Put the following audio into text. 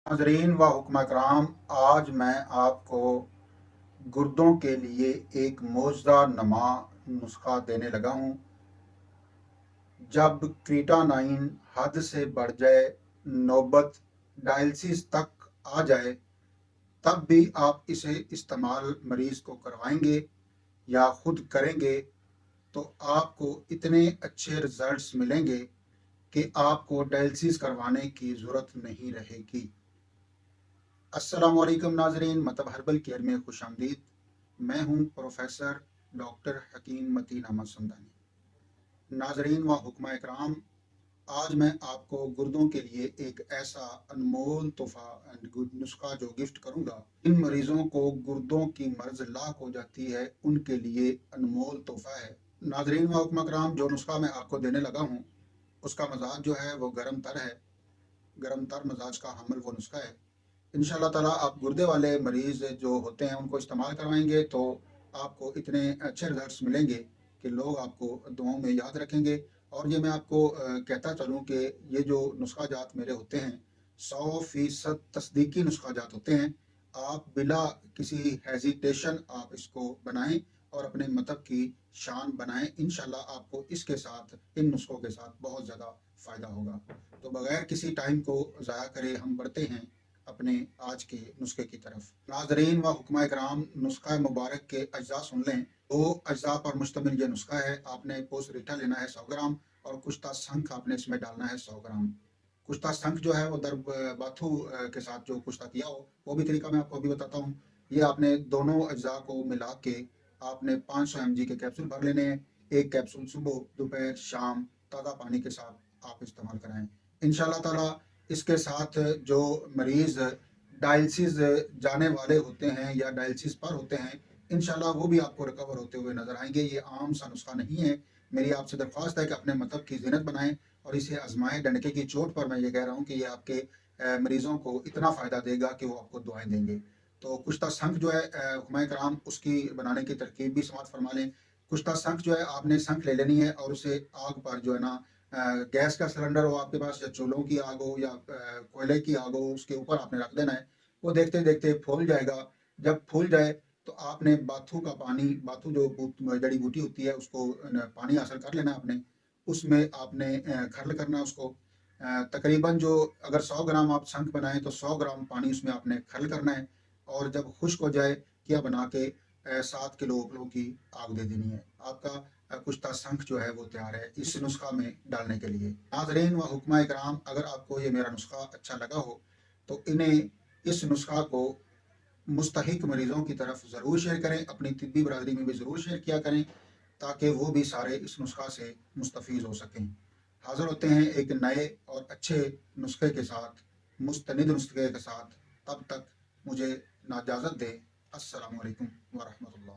नाज़रीन व हुक्मा कराम, आज मैं आपको गुर्दों के लिए एक मौजज़ा नमा नुस्खा देने लगा हूँ। जब क्रीटानाइन हद से बढ़ जाए, नौबत डायलिसिस तक आ जाए, तब भी आप इसे इस्तेमाल मरीज़ को करवाएंगे या खुद करेंगे तो आपको इतने अच्छे रिजल्ट्स मिलेंगे कि आपको डायलिसिस करवाने की ज़रूरत नहीं रहेगी। अस्सलामुअलैकुम नाज़रीन, मतलब हर्बल केयर में खुश आमदीद। मैं हूँ प्रोफेसर डॉक्टर हकीम मतीन अहमद समदानी। नाज़रीन व हुक्मा इकराम, आज मैं आपको गुर्दों के लिए एक ऐसा अनमोल तोहफा नुस्खा जो गिफ्ट करूँगा। इन मरीजों को गुर्दों की मर्ज लाक हो जाती है, उनके लिए अनमोल तोहफा है। नाज़रीन व हुक्मा इकराम, जो नुस्खा मैं आपको देने लगा हूँ उसका मजाज जो है वो गर्म तर है। गर्म तर मजाज का हमल वो नुस्खा है। इंशाल्लाह ताला आप गुर्दे वाले मरीज़ जो होते हैं उनको इस्तेमाल करवाएंगे तो आपको इतने अच्छे रिजल्ट्स मिलेंगे कि लोग आपको दुआओं में याद रखेंगे। और ये मैं आपको कहता चलूँ कि ये जो नुस्खा जात मेरे होते हैं 100% तस्दीकी नुस्खा जात होते हैं। आप बिला किसी हेजिटेशन आप इसको बनाएं और अपने मतलब की शान बनाएं। इंशाल्लाह आपको इसके साथ, इन नुस्खों के साथ बहुत ज़्यादा फ़ायदा होगा। तो बगैर किसी टाइम को ज़ाया करे हम बढ़ते हैं अपने आज के नुस्खे की तरफ। नाजरीन व हुक्मा इकराम, नुस्खा मुबारक के अज्जा सुन लें। दो अज्जा पर मुश्तमिल ये नुस्खा है। आपने पोस्ट रीठा लेना है 100 ग्राम और कुश्ता शंख आपने इसमें डालना है 100 ग्राम। कुश्ता शंख जो है वो दर बाथू के साथ जो कुश्ता किया हो वो भी तरीका मैं आपको अभी बताता हूँ। ये आपने दोनों अज्जा को मिला के आपने 500 mg के कैप्सूल भर लेने हैं। एक कैप्सूल सुबह, दोपहर, शाम ताज़ा पानी के साथ आप इस्तेमाल कराएं। इंशाल्लाह ताला इसके साथ जो मरीज़ डायलिसिस जाने वाले होते हैं या डायलिसिस पर होते हैं, इंशाल्लाह वो भी आपको रिकवर होते हुए नजर आएंगे। ये आम सा नुस्खा नहीं है। मेरी आपसे दरख्वास्त है कि अपने मतलब की ज़िनत बनाएं और इसे आजमाएं। डंडके की चोट पर मैं ये कह रहा हूँ कि ये आपके मरीज़ों को इतना फ़ायदा देगा कि वो आपको दुआएं देंगे। तो कुश्ता शंख जो है हुमायूं कराम, उसकी बनाने की तरकीब भी समाप्त फरमा लें। कुश्ता शंख जो है आपने शंख ले लेनी है और उसे आग पर जो है ना, गैस का सिलेंडर हो आपके पास या चूल्हों की आग हो या कोयले की आग हो, उसके ऊपर आपने रख देना है। वो देखते देखते फूल जाएगा। जब फूल जाए तो आपने बाथू का पानी, बाथू जो जड़ी बूटी होती है उसको पानी हासिल कर लेना आपने। उसमें आपने खर्ल करना उसको। तकरीबन जो, अगर 100 ग्राम आप शंख बनाएं तो 100 ग्राम पानी उसमें आपने खर्ल करना है। और जब खुश्क हो जाए किया बना के 7 किलो उपलों की आग दे देनी है। आपका कुश्ता शंख जो है वो तैयार है इस नुस्खा में डालने के लिए। नाज़रीन व हुक्मा इकराम, अगर आपको ये मेरा नुस्खा अच्छा लगा हो तो इन्हें, इस नुस्खा को मुस्तहिक मरीजों की तरफ ज़रूर शेयर करें। अपनी तिब्बी बरादरी में भी ज़रूर शेयर किया करें ताकि वो भी सारे इस नुस्खा से मुस्तफ़ीज़ हो सकें। हाज़िर होते हैं एक नए और अच्छे नुस्खे के साथ, मुस्तनिद नुस्खे के साथ। तब तक मुझे ना इजाज़त दें। अस्सलामु अलैकुम व रहमतुल्लाह।